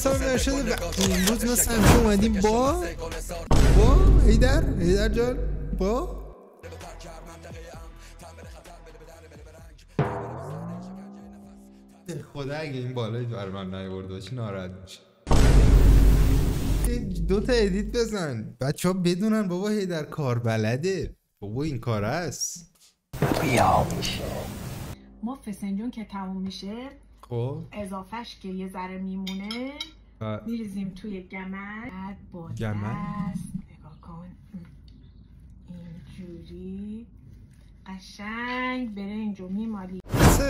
حواسم نشده امروز مثل همیشه اومدیم با هیدر جان با خدا اگه این بالایی بر من نیورده باشی ناراحت میشه. دو تا ادیت بزن بچه ها بدونن بابا هیدر کار بلده، بابا این کار هست. بیا میشه ما فسنجون که تموم میشه خب اضافهش که یه ذره میمونه میریزیم توی گمن، بعد با دست نگاه کن اینجوری قشنگ بره اینجا میمالی.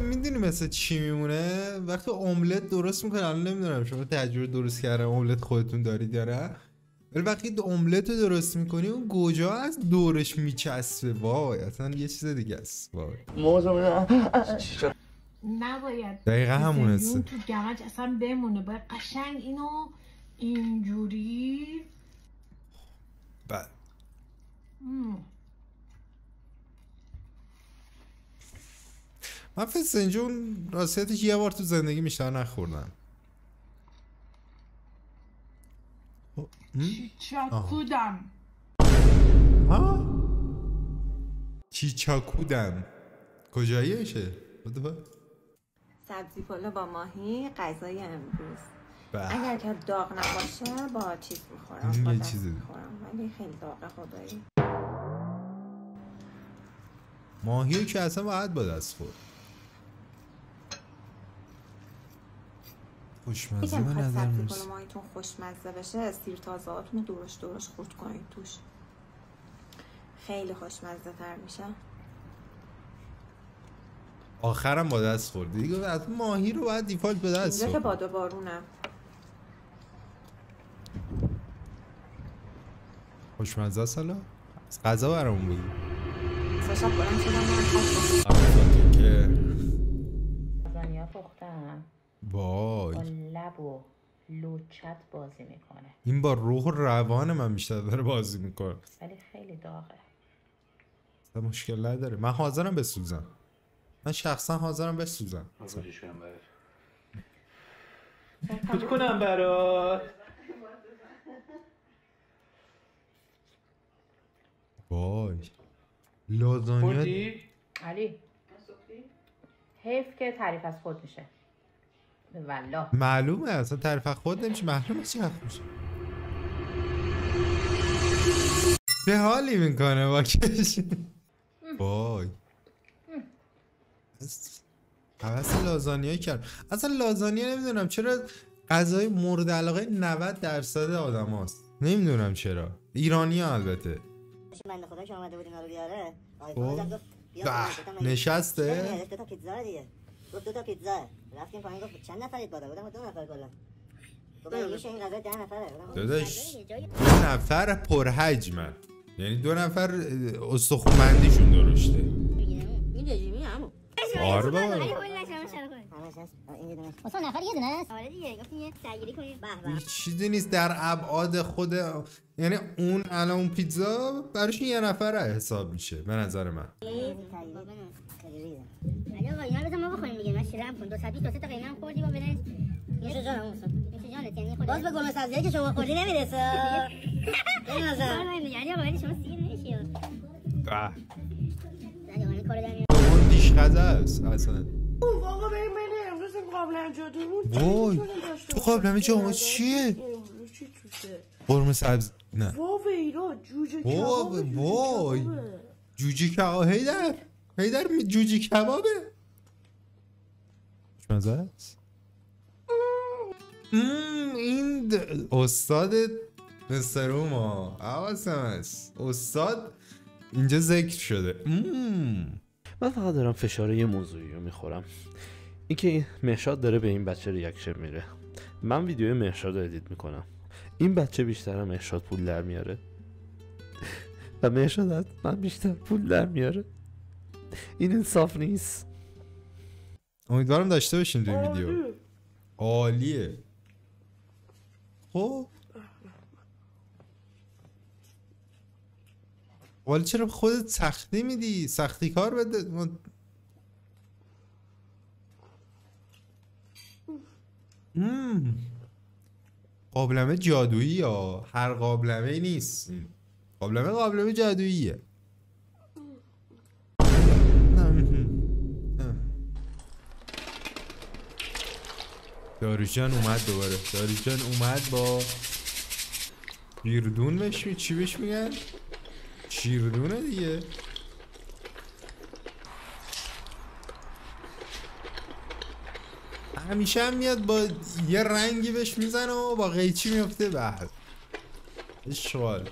میدونی مثل چی میمونه؟ وقتی املت درست میکنه، الان نمیدونم شما تجربه درست کردن املت خودتون دارید یا نه، ولی وقتی املت رو درست میکنی اون گوجه از دورش میچسبه، وای اصلا یه چیز دیگه است. وای نباید دقیقا همون هسته تو گمج اصلا بمونه، باید قشنگ اینو اینجوری بعد من فسنجون راستیتش یه بار تو زندگی بیشتر نخوردم. چیچاکودم. ها؟ چیچاکودم کجاییشه؟ سبزی پلو با ماهی غذای امروز. بله. اگر که داغ نباشه با چیز میخورم، این با یه دست چیزی میخورم، ولی خیلی داغه خدایی. ماهیو که اصلا باید با دست خورد. خوشمزه به نظر سبزی میرسه. پلو ماهیتون خوشمزه بشه، سیر تازه هاتون رو درش خورد کنید توش، خیلی خوشمزه تر میشه. آخرم با دست خورد دیگه، از ماهی رو باید دیفالت به دست اینجا که خورد. باد و بارونه. خوشمزه است. حالا از غذا برامون بگو. شب بلند شدم من که لازانیا پختم با وای لب و لوچت بازی میکنه، این با روح و روان من بیشتر داره بازی میکنه، ولی خیلی داغه. مشکل نداره. من حاضرم بسوزم، من شخصا حاضرم بسوزم. فوت کنم برات. وای لازانیا علی حیف که تعریف از خود میشه والله. معلومه اصلا تعریف از خود نمیشه، معلومه چی حرف میشه. چه حالی میکنه با کش. وای حوث لازانیا کرد. اصلا لازانیا نمیدونم چرا غذای مورد علاقه 90% آدم هاست، نمیدونم چرا. ایرانی ها البته. بنده خدا که اومده بود اینا رو بیاره نشسته؟ دو تا پیتزا دیگه، گفت 2 تا پیتزا. رفتیم پایین گفت چند نفرید بالا بودم؟ 2 نفر کلا. گفتم میشه این غذا 10 نفره. داداش 2 نفر پرحجمن، یعنی 2 نفر استخومندیشون درشته. این رژیمی عمو. آره بابا اصلا نفر یه دونه است. آره دیگه گفتیم یه سرگیری کنیم. هیچ چیزی نیست در ابعاد خود، یعنی اون الان اون پیتزا براش یه نفره حساب میشه به نظر من. علی آقا اینا بذار ما بخوریم دیگه، من شیرم کن. 220 تا قیمه هم خوردی با برنج. میشه جانم میشه جانت، یعنی خود باز به گل سبزیایی که شما خوردی نمیرسه. به نظر یعنی آقا ولی شما سیر نمیشی. اون دیش غذا است اصلا. آقا بریم امروز قابلمه جادومون. وای تو قابلمه جادو چیه؟ چی توشه؟ قرمه سبز نه. واو ایران جوجه کباب. وای جوجه کباب. هیدر جوجه کبابه. خوشمزه است. این استاد مستروما حواسم است، استاد اینجا ذکر شده. من فقط دارم فشار یه موضوعی رو میخورم، اینکه مهشاد داره به این بچه ریاکشن میره. من ویدیو مهشاد رو ادیت میکنم، این بچه بیشتر هم مهشاد پول در میاره و مهشاد از من بیشتر پول در میاره. این انصاف نیست. امیدوارم داشته باشین توی ویدیو. عالیه. خب ولی چرا خودت سختی میدی؟ سختی کار بده. قابلمه جادویی یا هر قابلمه نیست. قابلمه جادوییه. داریوشان اومد دوباره. داریوشان اومد با شیردون چی بهش میگن؟ شیردونه دیگه. همیشه هم میاد با یه رنگی بهش میزنه و با قیچی میفته بعد. اشغال.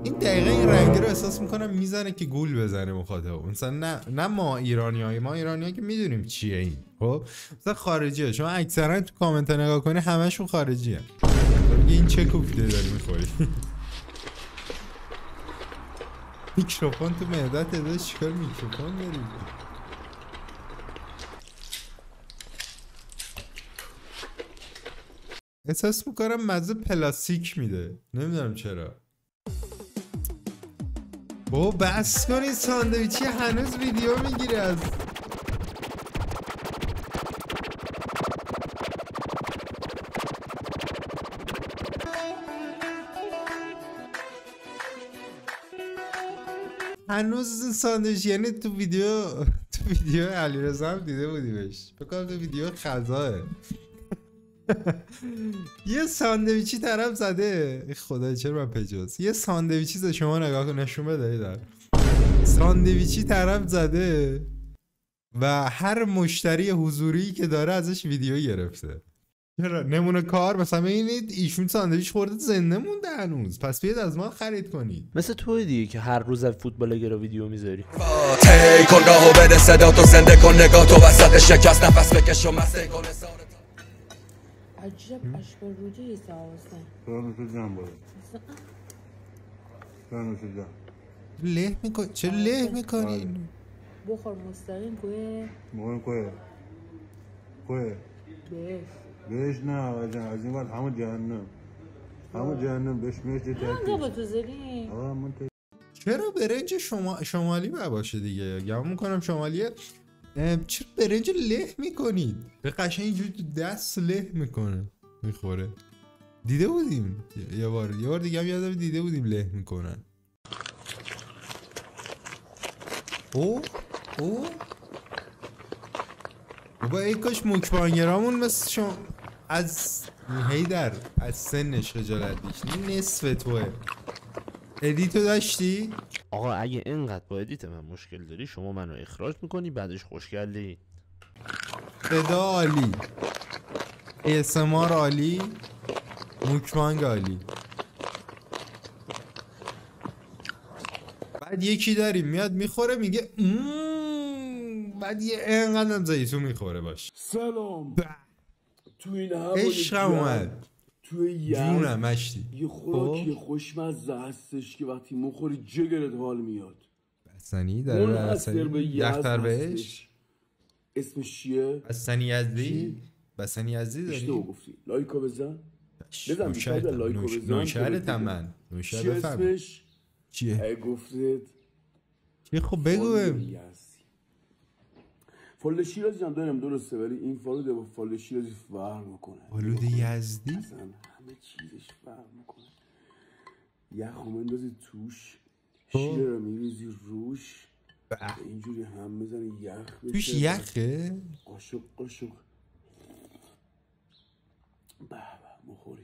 این دقیقه این رنگی رو احساس میکنم میزنه که گول بزنه مخاطب. مثلا نه ما ایرانی که میدونیم چیه این. خب مثلا خارجیه. شما اکثرا تو کامنت ها نگاه کنی همشون خارجیه. میگه این چه کوفته داری میخوری؟ میکروفون تو معدت داره. چیکار میکروفون داری؟ احساس میکنم مزه پلاستیک میده. نمیدونم چرا. بابا بس کنید ساندویچی هنوز ویدیو میگیره از هنوز ساندویچ. یعنی تو ویدیو علیرضا هم دیده بودیمش. فکر تو ویدیو خزاه یه ساندویچی طرف زده. خدا چرا من پجاز. یه ساندویچی زده. شما نگاه کن نشون بده. ساندویچی طرف زده و هر مشتری حضوری که داره ازش ویدیو گرفته. چرا نمونه کار مثلا ببینید ایشون ساندویچ خورده زنده مونده هنوز. پس بیاید از ما خرید کنید. مثل توی دیگه که هر روز از فوتبالگرا ویدیو میذاری. تی کن راهو بده صدا تو زنده کن نگاه تو وسط شکست نفس بکش و مسته کن. عجب اشکال روجه ایسا حسین. رانوشو جمع باید. رانوشو جمع. له میکنی؟ چرا له میکنی؟ بخور مستقیم کوه. مهم کوه. بهش نه از این وقت همه جهنم بهش میشه همونجا با تو زدیم. چرا برنج شمالی باشه دیگه. گمان میکنم شمالیه. چرا برنج له میکنید؟ به قشنگ اینجوری تو دست له میکنه میخوره. دیده بودیم یه بار دیگه هم یادم دیده بودیم له میکنن. او بابا ای کاش مکبانگرامون مثل شما از هیدر از سنش خجالت بیشتی. نصف توه. ادیتو داشتی؟ آقا اگه اینقدر با ادیت من مشکل داری شما منو اخراج میکنی بعدش خوشگلی. صدا عالی، ASMR عالی، موکبانگ عالی. بعد یکی داریم میاد میخوره میگه بعد یه اینقدر زیتون میخوره باش. سلام. تو این عشقم اومد. توی جونم مشتی یه خوراکی خوشمزه هستش که وقتی مخوری جگرت حال میاد. بستنی داره دختر بهش. اسمش چیه؟ بستنی یزدی؟ بستنی یزدی داری؟ اشتباه گفتی. لایکو بزن. بزن لایکو بزن. نوشهرتم من. چی اسمش؟ چیه؟ ای گفتید چیه؟ خب بگو. فال شیرازی هم داریم درسته ولی این فالوده با فال شیرازی فرق میکنه. فالود یزدی؟ اصلا همه چیزش فرق میکنه. یخو مندازی توش، شیر رو میریزی روش، اینجوری هم میزنی یخ بشه. توش یخه؟ قاشق مخوری.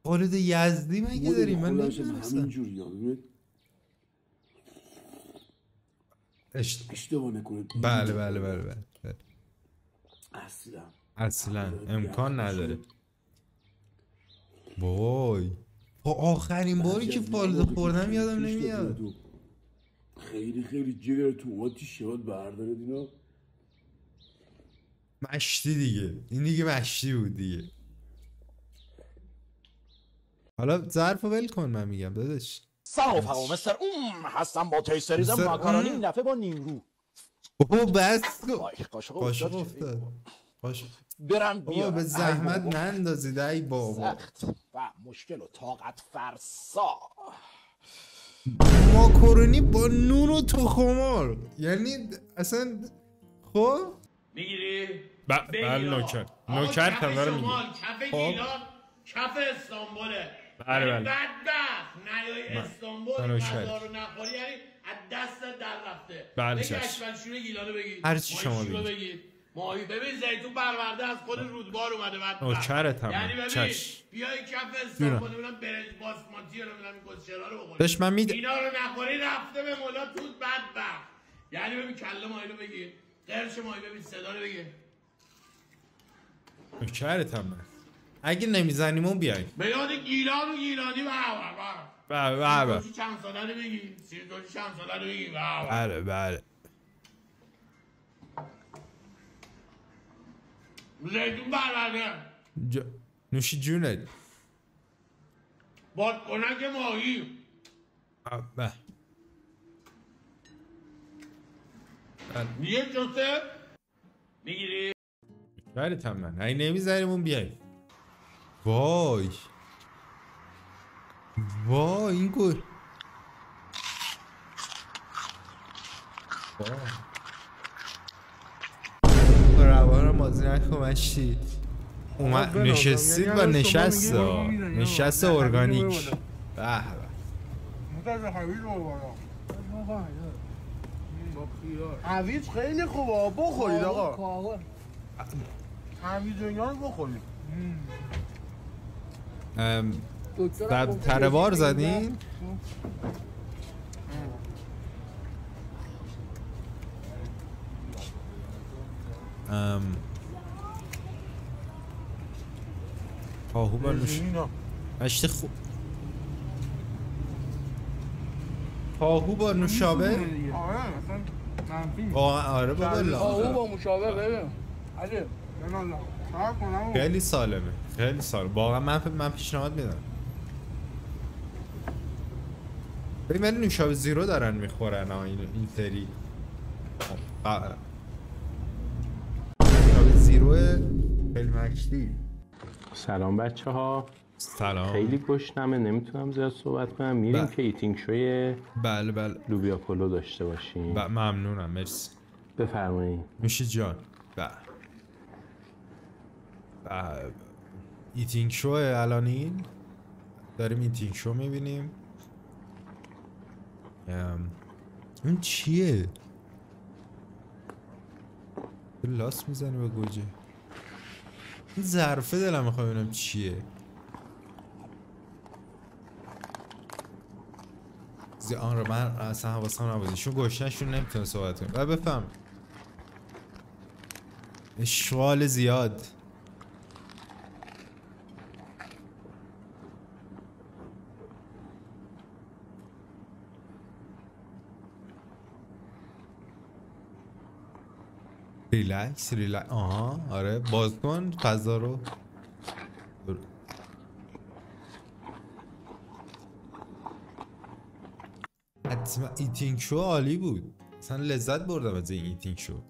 فالود یزدی مگه داری؟ من نمیدونستم. همینجوری ها ببینید اشتباه نکنید. بله اصلا امکان نداره. وای آخرین باری که فالود خوردم یادم نمیاد. خیلی جگر تو آتیش یاد بردارد اینا. مشتی دیگه. این دیگه مشتی بود دیگه. حالا ظرفو ول کن. من میگم داداش سلام رفقا مستر هستم با تیستریز ماکارونی این دفعه با نیرو. اوه بس قاشق افتاد. برم بیا به زحمت نندازید ای بابا. سخت و مشکل و طاقت فرسا. ماکارونی با نون و تخم‌مرغ. یعنی اصلا خب میگیری؟ بله نوکر نوکر تمام میگه کف گیلان کف استانبوله بله بله بدبخت نیای استانبول غذا رو نخوری یعنی از دستت در رفته بله بگی اشبلشور گیلانو بگید هر چی شما بگید ماهی ببین زیتون پرورده از خود رودبار اومده بعد نوکرت هم یعنی ببین بیای کف استانبول ببینم برنج باسماتی رو ببینم این گوشترا رو بخوری داش من اینا رو نخوری رفته به مولا توت بدبخت یعنی ببین کله ماهی رو بگیر قرش ماهی ببین صدا رو بگیر نوکرت هم اگه نمیزنیم اون بیای به یاد گیلان و گیلانی بله چند ساله رو بگی سیردوشی چند ساله رو بگی بله بله زیتون برورده نوشی جونت بادکنک ماهی بله یه جوسه میگیری برت هم من اگه نمیزنیم اون بیای وای این گل روان مازی نکمشید اومد نشستید و نشست ارگانیک به هویج خیلی خوبه بخورید آقا هویج اینا رو بخورید تره بار زدین؟ پاهو بانوش اشتی خوب پاهو با نوشابه؟ آره بابا پاهو با مشابه ببین خیلی سالمه خیلی سالمه واقعا من پیشنهاد میدم ببین ولی نوشابه زیرو دارن میخورن این سری نوشابه زیرو خیلی مکشتی سلام بچه ها سلام خیلی گشنمه نمیتونم زیاد صحبت کنم میریم که ایتینگ شوی بله لوبیا پلو داشته باشیم ممنونم مرسی بفرمایید نوشی جان ایتینگ شو الانین داریم ایتینگ شو میبینیم این چیه؟ لاس میزنی به گوجه این ظرفه دلم میخوای ببینم چیه آن رو من اصلا حواسم نبوده چون گوشنشون نمیتونه صحبت کنیم بفهم اشغال زیاد ریلکس آها آره باز کن فضا رو حتما ایتینگ شو عالی بود اصلا لذت بردم از این ایتینگ شو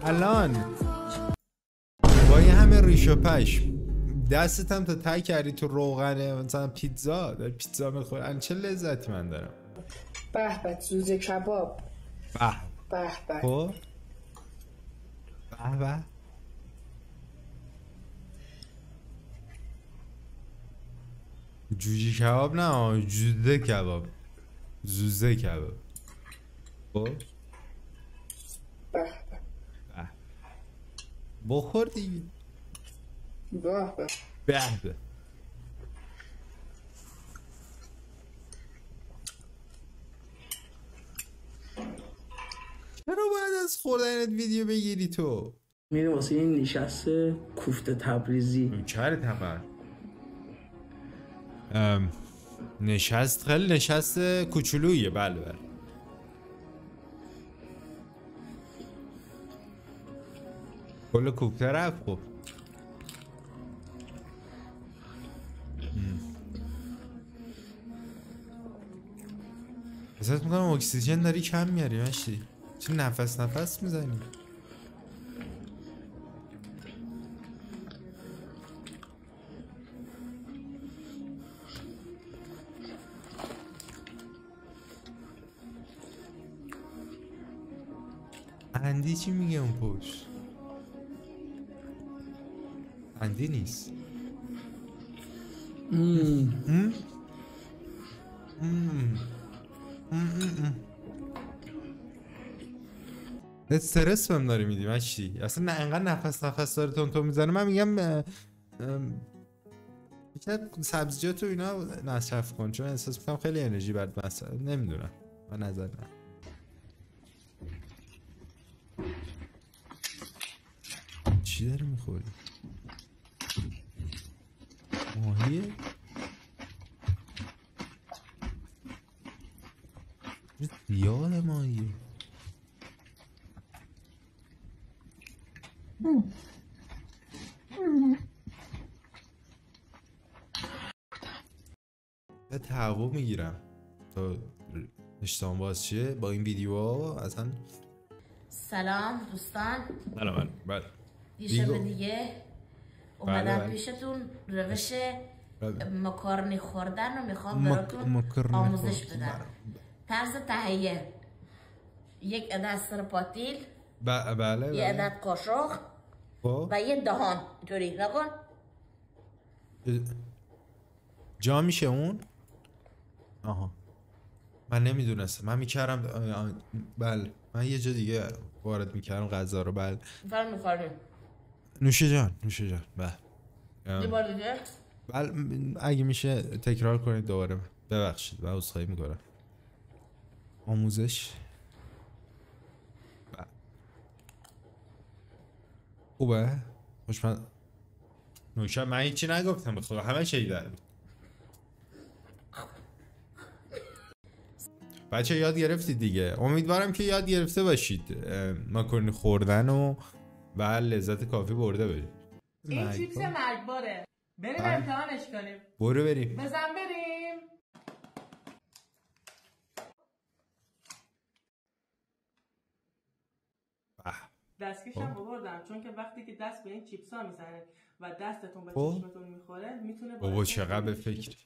الان با این همه ریش و پشم دستت هم تا تای کردی تو روغنه مثلا پیتزا داری پیتزا میخوری چه لذتی من دارم به به سوزه کباب به خب به جوجی کباب نه جوزه کباب زوزه کباب خب بخور دیگه به چرا باید از خوردنت ویدیو بگیری تو؟ میره واسه این نشست کوفته تبریزی چره تبر نشست خیلی نشست کوچولویه بله کل کوفته رفت خب احساس میکنم اکسیژن داری کم میاری مشتی چه نفس میزنی اندی چی میگه اون پشت؟ اندی نیست. استرس بهم داری میدی مشتی. اصلا نه انقدر نفس داره تون میزنه. من میگم بیشتر سبزیجات و اینا مصرف کن، چون احساس میکنم خیلی انرژی برات مصرف. نمیدونم، من نظر نه. چی داری میخوری؟ ماهیه؟ زیاده ماهیه. یه تهوع میگیرم تا اشتام باز چیه با این ویدیو ها اصلا. سلام دوستان. بله دیشب دیگه اومدم پیشتون روش مکارونی خوردن رو میخوام براتون آموزش بدم. طرز تهیه: یک عدد سرپاتیل، بله یه عدد قاشق و یه دهان. اینطوری نکن. جا میشه اون؟ آها من نمیدونستم. من میکردم بله من یه جا دیگه وارد میکردم غذا رو. بله میخوریم. نوشه جان بله. یه بار دیگه بله اگه میشه تکرار کنید دوباره. ببخشید من عذرخواهی میکنم. آموزش خوبه؟ خوشمزه. نوشه من هیچی نگفتم به خدا، همه شنیدن. بچه یاد گرفتید دیگه. امیدوارم که یاد گرفته باشید ماکارونی خوردن و لذت کافی برده برید. این چیپس مرگباره. بریم امتحانش کنیم. برو بریم. بزن بریم. دستکشم آوردم چون که وقتی که دست به این چیپس ها میزنه و دستتون به چشمتون میخوره میتونه بابا چقدر به فکری.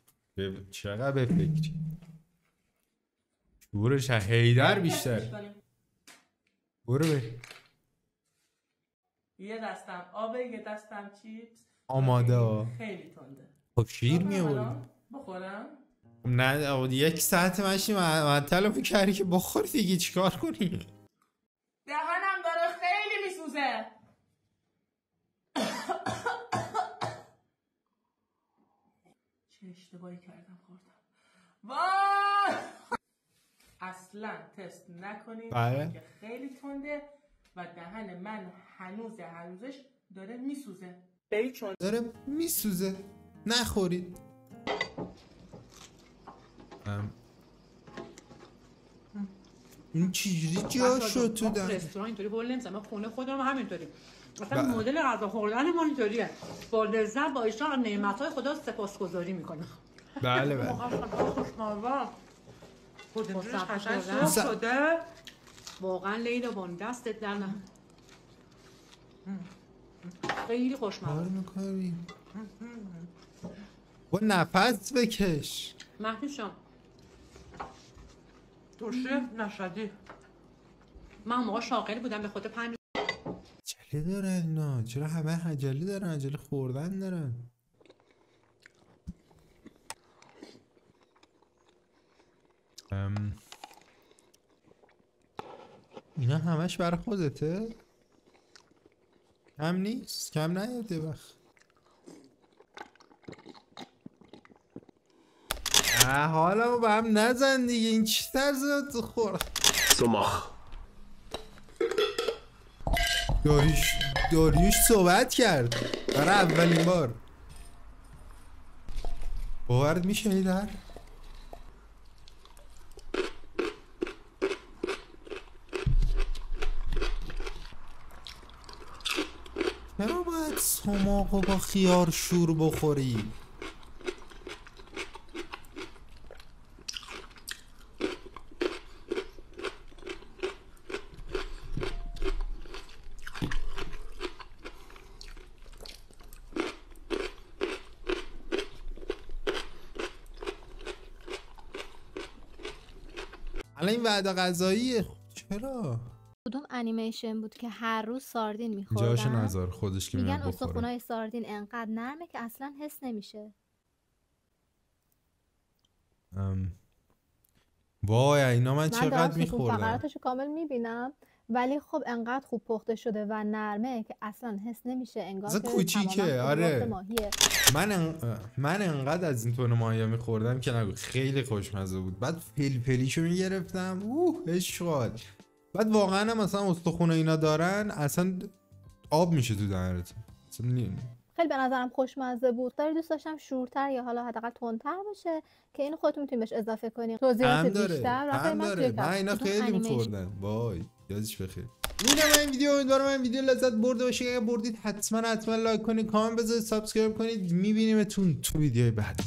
شعورش هیدر بیشتر. برو بریم. یه دستم آبه، یه دستم چیپس. آماده. خیلی تنده. خب شیر میآوردی. بخورم؟ نه یک ساعت ماشی معطل میکردی که بخوری دیگه چیکار کنی؟ دهنم داره خیلی میسوزه. چه اشتباهی کردم خوردم. وای اصلا تست نکنید که خیلی تنده و دهن من هنوزش داره میسوزه. داره میسوزه. نخورید. این چجوری جا شد تو دهن؟ رستوران اینطوری بول نمیزنم. من خونه خودم همینطوری. اصلا مدل غذا خوردن ما اینطوریه. با لذت با اشتیاق نعمت‌های خدا سپاسگزاری میکنم. بله خودمونش قشنگ سرخ شده. واقعا لیلا بان دستت در نه. خیلی خوشمزه می‌کنی. با نفس بکش. مهدیشان ترشه نشدی. من موقع شاغلی بودم به خود 5 عجله دارن اینا. چرا همه عجله دارن؟ عجله خوردن دارن. اینا همش برای خودته؟ کم نیست؟ کم نیاده وقت. حالا با هم نزن دیگه. این چی طرز خورد؟ سماخ داریوش صحبت کرد برای اولین بار. باورد میشه هیدر؟ چرا باید سماقو با خیار شور بخوری؟ الان این وعده غذاییه. چرا؟ کدوم انیمیشن بود که هر روز ساردین میخوردن؟ جاش نذار خودش که میگن استخونای ساردین انقدر نرمه که اصلا حس نمیشه. وای اینا من چقدر میخوردم. فقراتشو کامل میبینم ولی خب انقدر خوب پخته شده و نرمه که اصلا حس نمیشه، انگار که کوچیکه. آره من انقدر از این تون ماهی میخوردم که نگو، خیلی خوشمزه بود. بعد فلفلیشو میگرفتم اشغال. بعد واقعا هم مثلا استخونه اینا دارن اصلا آب میشه تو دهنت. خیلی به نظرم خوشمزه بود. خیلی دوست داشتم شورتر یا حالا حداقل تندتر باشه که اینو خودتون میتونید بهش اضافه کنید. توضیحات بیشتر هم داره. من اینا خیلی میخوردن. وای یادش بخیر. اینم این ویدیو. امیدوارم این ویدیو لذت برده باشید. اگه بردید حتما لایک کنید، کامنت بذارید، سابسکرایب کنید. میبینیمتون تو ویدیوهای بعد.